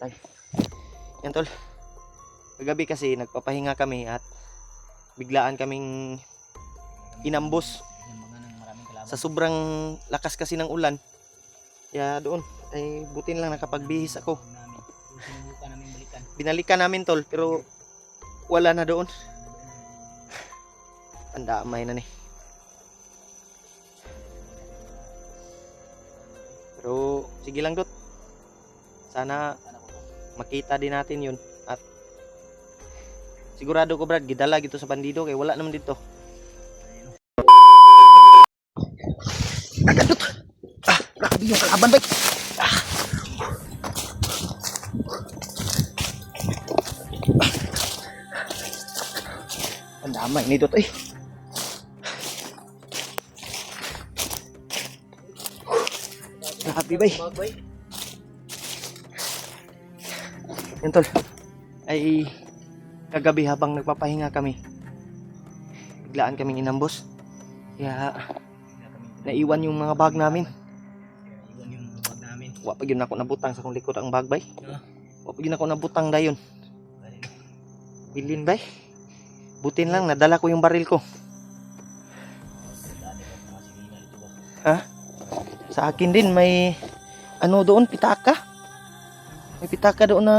Tay. Yan tol. Kagabi kasi nagpapahinga kami at biglaan kaming inambos sa sobrang lakas kasi ng ulan. Kaya doon ay butin lang nakapagbihis ako. Binalikan namin tol pero wala na doon. Ang damay na ni. Pero sige lang dot. Sana makita din natin yun. At sigurado ko Brad, gidala gito sa bandido kay wala naman dito. Agad dot. Grabe yung kalaban bay. Ang damay ni dot eh. Grabe bay. Yan tol, ay kagabi habang nagpapahinga kami, biglaan kaming inambos. Kaya naiwan yung mga bag namin. Wa pa yun ako nabutang sa kong likod ang bag bay. Wa pa yun ako nabutang dayon. Bilin bay. Butin lang nadala ko yung baril ko. Ha? Sa akin din may ano doon, pitaka. May pitaka doon na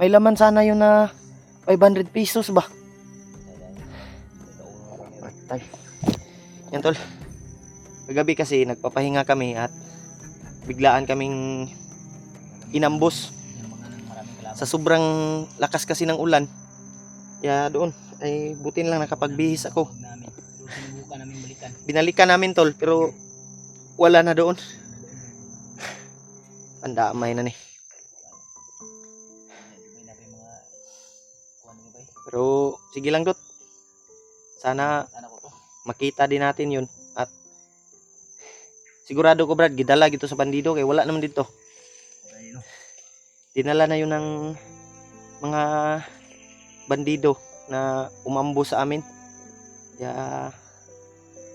may laman sana yun na 500 pesos ba? Patay. Yan tol. Kagabi kasi nagpapahinga kami at biglaan kaming inambos sa sobrang lakas kasi ng ulan. Kaya doon ay butin lang nakapagbihis ako. Binalikan namin tol pero wala na doon. Ang damay na ni. Pero sige lang dot. Sana makita din natin yun. At sigurado ko Brad, gidala gito sa bandido kay wala naman dito. Dinala na yun ng mga bandido na umambo sa amin. Kaya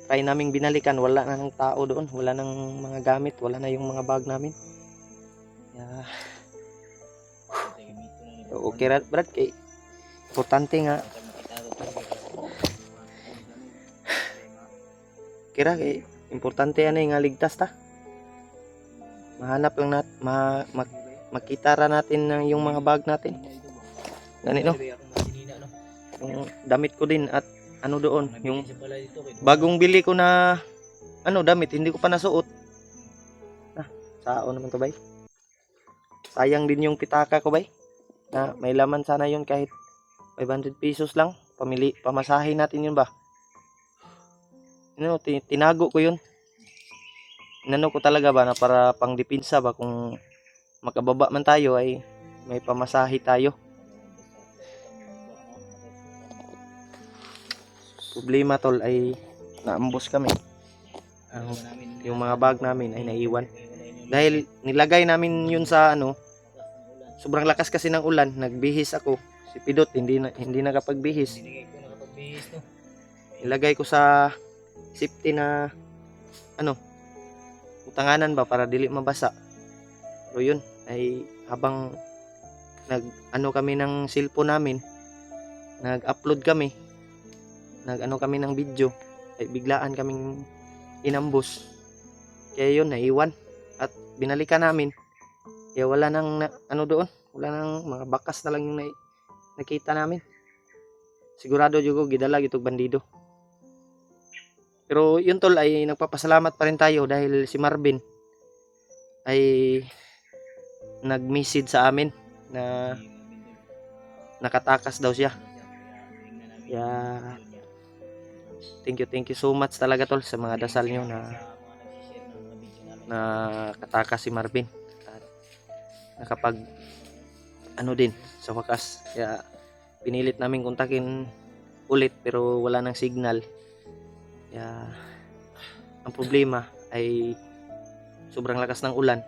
try naming binalikan, wala na ng tao doon, wala nang mga gamit, wala na yung mga bag namin. Kaya okay Brad, kay importante nga kira kay importante ano nga ligtas ta. Mahanap lang makita ra natin ng yung mga bag natin. Ganito. Yung damit ko din at ano doon, yung bagong bili ko na ano damit, hindi ko pa nasuot. Sao naman to bay. Sayang din yung pitaka ko bay. Na may laman sana yun kahit 500 pesos lang. Pamasahin natin yun ba? Ano, tinago ko yun. Inano ko talaga ba na para pang depensa ba kung makababa man tayo ay may pamasahe tayo. Problema tol ay naambos kami. Yung mga bag namin ay naiwan. Dahil nilagay namin yun sa ano, sobrang lakas kasi ng ulan, nagbihis ako. Si Pidot hindi nakapagbihis. Nilagay ko sa safety na ano, utanganan ba para dili mabasa. So yun, ay habang nag-ano kami ng cellphone namin, nag-upload kami, nag-ano kami ng video, ay biglaan kaming inambos. Kaya yun, naiwan at binalikan namin. Kaya wala nang ano doon, wala nang mga bakas na lang yung nakita namin. Sigurado jugo gidala gitog bandido. Pero yun tol ay nagpapasalamat pa rin tayo dahil si Marvin ay nag-message sa amin na nakatakas daw siya. Kaya thank you so much talaga tol sa mga dasal nyo na nakatakas si Marvin at nakapag ano din sa wakas. Kaya pinilit namin kontakin ulit pero wala nang signal. Kaya ang problema ay sobrang lakas ng ulan.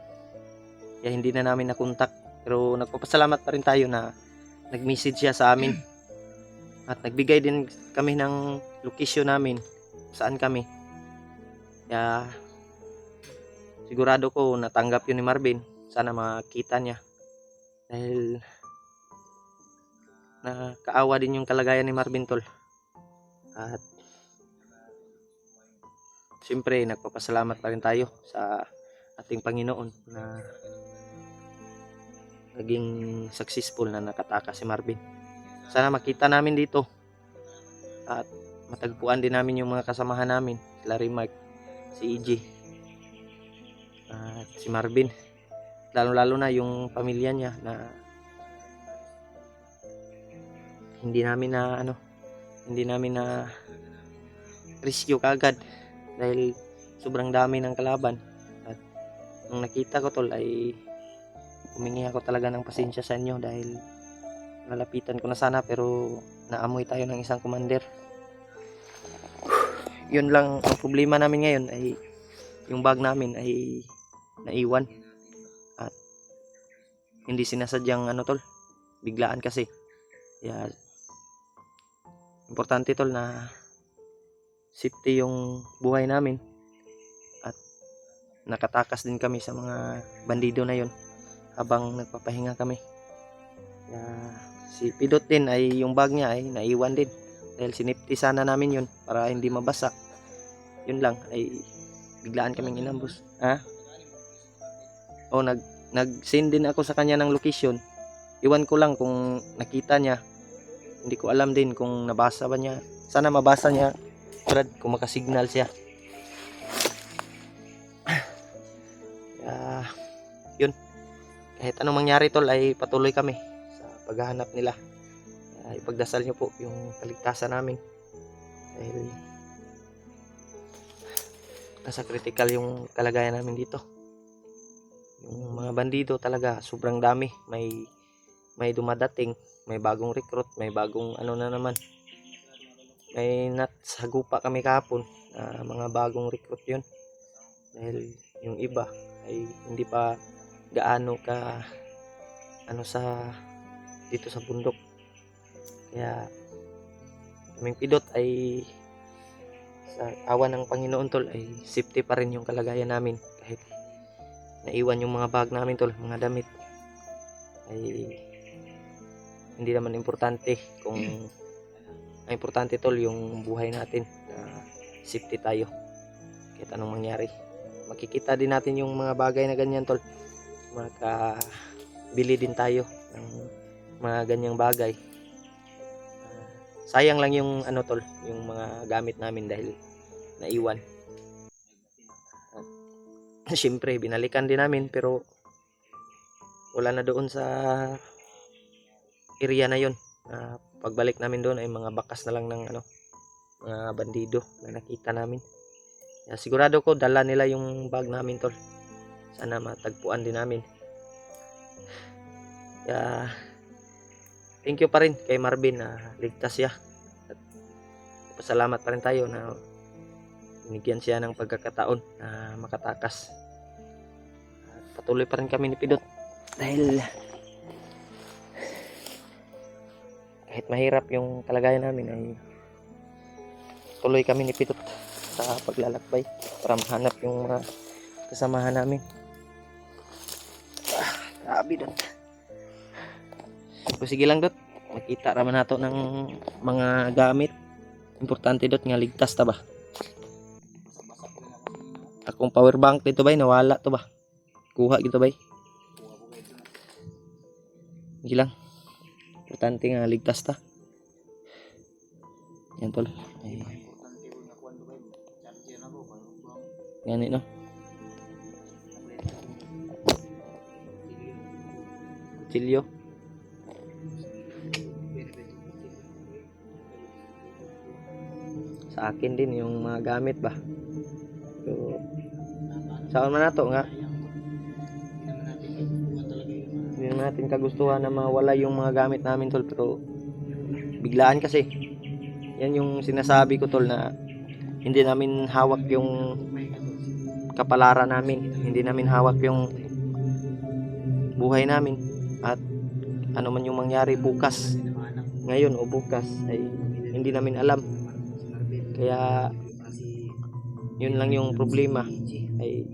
Kaya hindi na namin nakontak. Pero nagpapasalamat pa rin tayo na nag-message siya sa amin. At nagbigay din kami ng location namin saan kami. Kaya sigurado ko natanggap yun ni Marvin. sana makita niya dahil nakaawa din yung kalagayan ni Marvin tol. At siyempre nagpapasalamat pa rin tayo sa ating Panginoon na naging successful na nakatakas si Marvin. Sana makita namin dito at matagpuan din namin yung mga kasamahan namin, sila Remark, si EJ at si Marvin, lalo na yung pamilya niya na hindi namin na rescue kagad dahil sobrang dami ng kalaban. At nung nakita ko tol ay humingi ako talaga ng pasensya sa inyo dahil nalapitan ko na sana pero naamoy tayo ng isang commander. Yun lang ang problema namin ngayon ay yung bag namin ay naiwan at hindi sinasadyang tol, biglaan kasi. Kaya importante tol na safety yung buhay namin at nakatakas din kami sa mga bandido na yun habang nagpapahinga kami. Kaya si Pidot din ay yung bag niya ay naiwan din dahil sinipti sana namin yun para hindi mabasa. Yun lang ay biglaan kaming inambus. Nag-send din ako sa kanya ng location. Iwan ko lang kung nakita niya. Hindi ko alam din kung nabasa ba niya. Sana mabasa niya Brad kung makasignal siya. Yun, kahit anong mangyari tol ay patuloy kami sa paghahanap nila. Ipagdasal nyo po yung kaligtasan namin dahil nasa critical yung kalagayan namin dito. Yung mga bandido talaga sobrang dami, may dumadating, may bagong recruit, may bagong na naman. May natsagupa kami kahapon na mga bagong recruit yun dahil yung iba ay hindi pa gaano ka dito sa bundok. Kaya kaming Pidot ay sa awa ng Panginoon tol ay safety pa rin yung kalagayan namin kahit naiwan yung mga bag namin tol, mga damit ay hindi naman importante. Kung ang importante tol yung buhay natin na safety tayo kahit anong mangyari. Makikita din natin yung mga bagay na ganyan tol, makabili din tayo ng mga ganyang bagay. Sayang lang yung tol, yung mga gamit namin dahil naiwan. At siyempre binalikan din namin pero wala na doon sa area na yon. Pagbalik namin doon ay mga bakas na lang ng mga bandido na nakita namin. Kaya sigurado ko dala nila yung bag namin tol. Sana matagpuan din namin. Kaya thank you pa rin kay Marvin na ligtas siya. At pasalamat pa rin tayo na binigyan siya ng pagkakataon na makatakas. At patuloy pa rin kami ni Pidot dahil kahit mahirap yung kalagayan namin ay tuloy kami ni Pidot sa paglalakbay para mahanap yung mga kasamahan namin. Grabe Dot. Sige lang Dot, makita raman nato ng mga gamit. Importante Dot nga ligtas ta ba. Akong power bank dito bay nawala to ba. Kuha gito bay. Sige lang. Importante nga ligtas ta. Yan tol. Yan no. Chilyo. Sa akin din yung mga gamit ba. So, saan man nato nga. Hindi natin kagustuhan na mawala yung mga gamit namin tol pero biglaan kasi. Yan yung sinasabi ko tol na hindi namin hawak yung kapalaran namin, hindi namin hawak yung buhay namin at ano man yung mangyari bukas, ngayon o bukas ay hindi namin alam. Kaya yun lang yung problema ay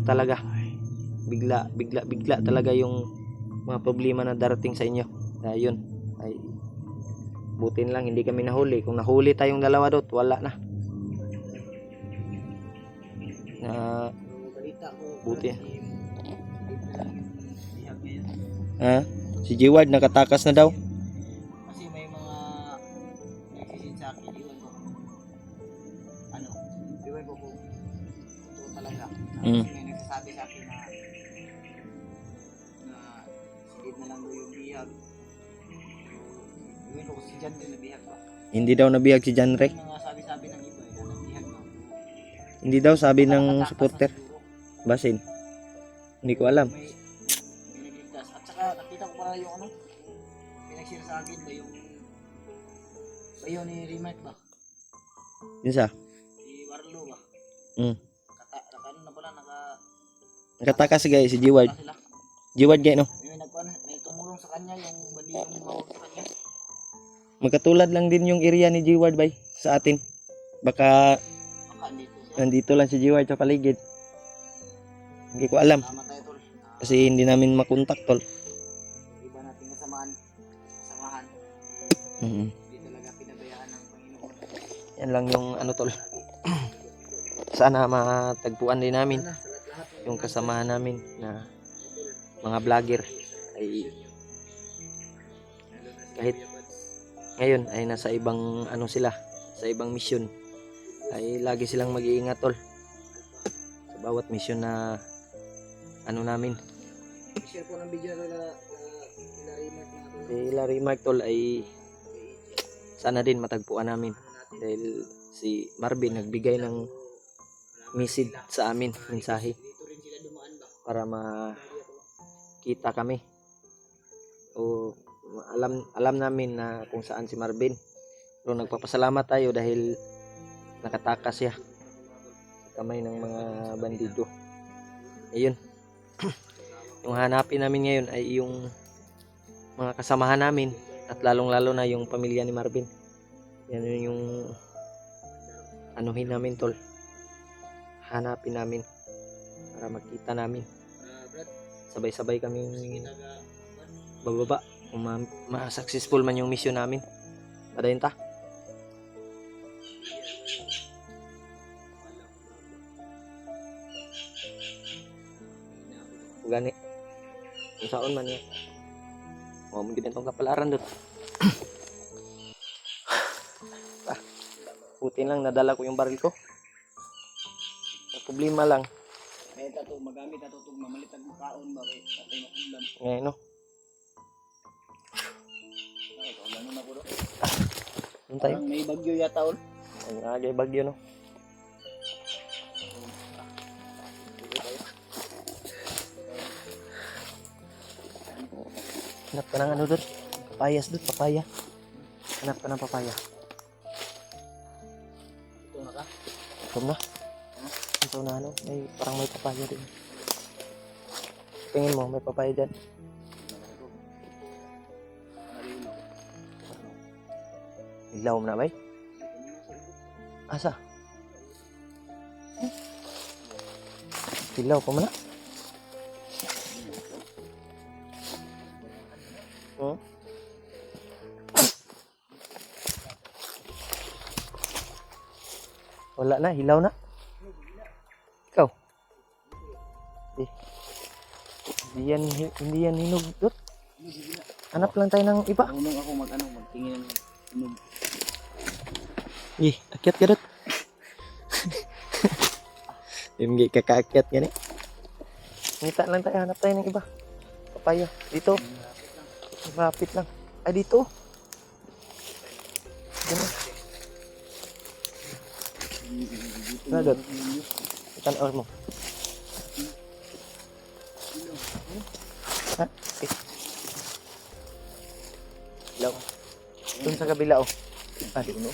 talaga bigla talaga yung mga problema na darating sa inyo. Ayun, ay butin lang hindi kami nahuli. Kung nahuli tayong dalawa dot, wala na. Balita ko, Buti. Ha? Si Jiward nakatakas na daw. Kasi may mga nagsisid sa akin, iwan ko. Ano? Iwan ko kung ito talaga. Kasi may nagsasabi sa akin na silid na lang daw yung bihag. Iwan ko si Jan din na bihag ba? Hindi daw nabihag si John Rek. Yung mga sabi-sabi ng iba, na nagbihag na. Hindi daw sabi ng Nakatakas na supporter. siguro. Basin. Hindi ko alam. May nagligtas. At saka nakita ko pala yung ano, pinag-share sa akin ba yung bayo ni Rimac ba? Yun sa. Si Warlo ba? Ano na pala, Nakatakas guys si Jiward. sila. Jiward gay no. May tumulong sa kanya yung bali yung mawag sa kanya. Magkatulad lang din yung area ni Jiward bay sa atin. Baka Baka andito siya. nandito lang si Jiward sa paligid. Hindi ko alam. Salamat tayo tol. Kasi hindi namin makontak tol. Iba natin kasamahan. Mhm. Hindi talaga pinabayaan ng Panginoon. Yan lang yung ano tol. Sana matagpuan din namin Sana sa lahat yung kasamahan namin na mga vlogger ay kahit ngayon ay nasa ibang ano sila, sa ibang mission ay lagi silang mag-iingat tol sa bawat mission na ano namin. share po ng video nila Rimac mga tol. Si Larry Mark tol ay sana din matagpuan namin dahil si Marvin nagbigay ng message sa amin, mensahe Dito rin sila dumaan ba? para makita kami o alam namin na kung saan si Marvin. Pero nagpapasalamat tayo dahil nakatakas siya sa kamay ng mga bandido. Ayun. Yung hanapin namin ngayon ay yung mga kasamahan namin at lalong-lalo na yung pamilya ni Marvin. Yan yung anuhin namin tol. Hanapin namin para makita namin. Brad, Sabay-sabay kaming taga bababa kung ma-successful man yung mission namin. Padayon ta. Gani. Kung saan man yan. O, magiging itong kapalaran doon. Putin lang, nadala ko yung baril ko. Ang problema lang. may tato magamit ato tug mamalitag mo kaon ba kay atay makulam. Ngayon no. Ano na ko do? Doon tayo. Parang may bagyo yata ol. Ang agay bagyo no. Hanap ka ng ano doon? Papayas doon, papaya. Hanap ka ng papaya. Ito na ka. Ito na. Ito na ano, parang may papaya din. Tingin mo, may papaya dyan. Ilaw mo na ba? Asa? Ilaw pa mo na? Hmm? Wala na, hilaw na. Ikaw? Hindi yan hinog. Dut. Hanap lang tayo ng iba. Unong ako magtingin ng inog. Akyat ka dut. Hindi kakaakyat gani. Ngita lang tayo, hanap tayo ng iba. Papaya. Dito. Rapit lang. Ay, dito. Dito. Na dut. Itan mo. Ha? Okay. Ilaw. Doon sa kabila oh. Ah, di no.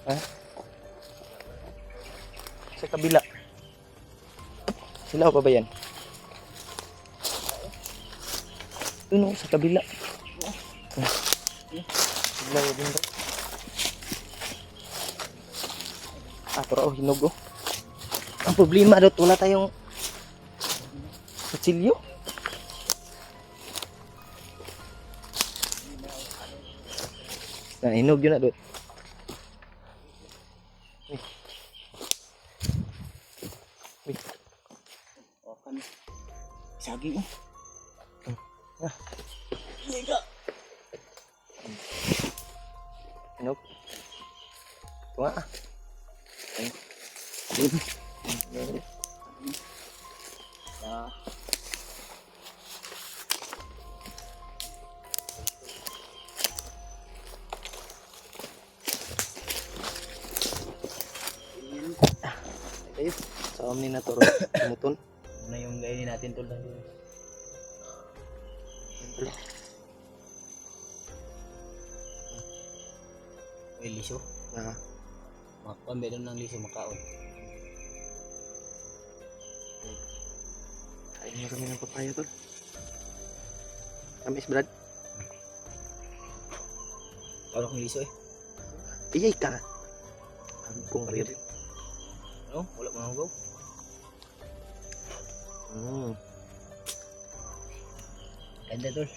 Ha? Sa kabila. Sila pa ba yan? Doon sa kabila. Sila din ba? Pero hinog oh. Ang problema daw, wala tayong kutsilyo. Hinog yun na doon. Saging oh. Hinog. Ito nga ah. Ayun, sa amin na turo. Tumuton. Ano yung gainin natin tol? Uy, liso. Ah, Makakuan ba doon ng liso makaon? kain na kami ng papaya tol. Kamis Brad. Ano kung liso eh? Iyay ka. Ampong rin. Ano? Wala mo nang go? Ganda tol.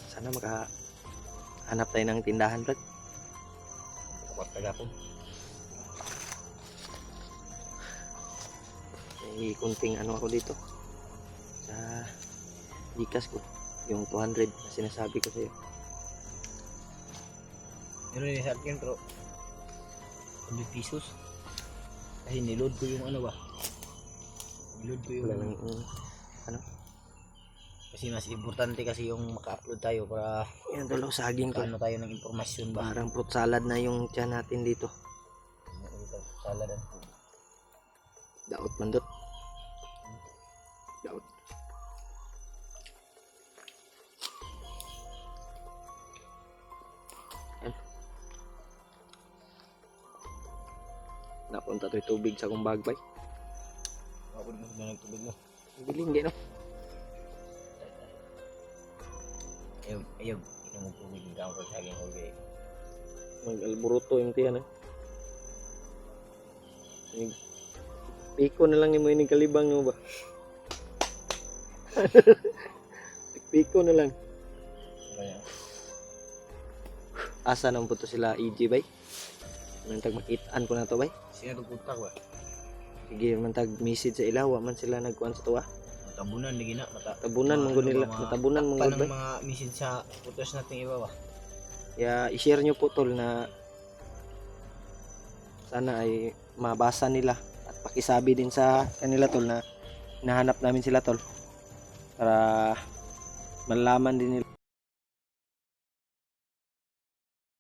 Sana makahanap tayo ng tindahan Brad. Kuwat tagapon. May kunting ano ako dito sa Gcash ko, yung 200 na sinasabi ko sa'yo. Meron din sa akin pero 100 pesos. Kasi niload ko yung ano ba? Niload ko yung Wala lang kasi mas importante kasi yung maka-upload tayo para yan tol, saging to. ano tayo ng impormasyon ba? Parang fruit salad na yung tiyan natin dito. Saladan. Daot mandot. Daot. Yan. Napunta to'y tubig sa kong bagbay. Ako din na nagtubig mo. Biling di no? Ayaw, ino mo tubig ng kampo sa aking huli. Mag-alburuto yung tiyan eh. Piko na lang yung mga kalibang mo ba? Piko na lang. Asa nang puto sila EG bay? Mantag makitaan ko na to bay? Sino nagpunta ko ba? Sige mantag message sa ilaw, man sila nagkuhan sa tuwa. Matabunan lagi na. Tabunan mong nila, matabunan mong Takpan bay. ng mga message sa putos nating iba ba? Kaya i-share nyo po tol na sana ay mabasa nila at pakisabi din sa kanila tol na hinahanap namin sila tol para malaman din nila.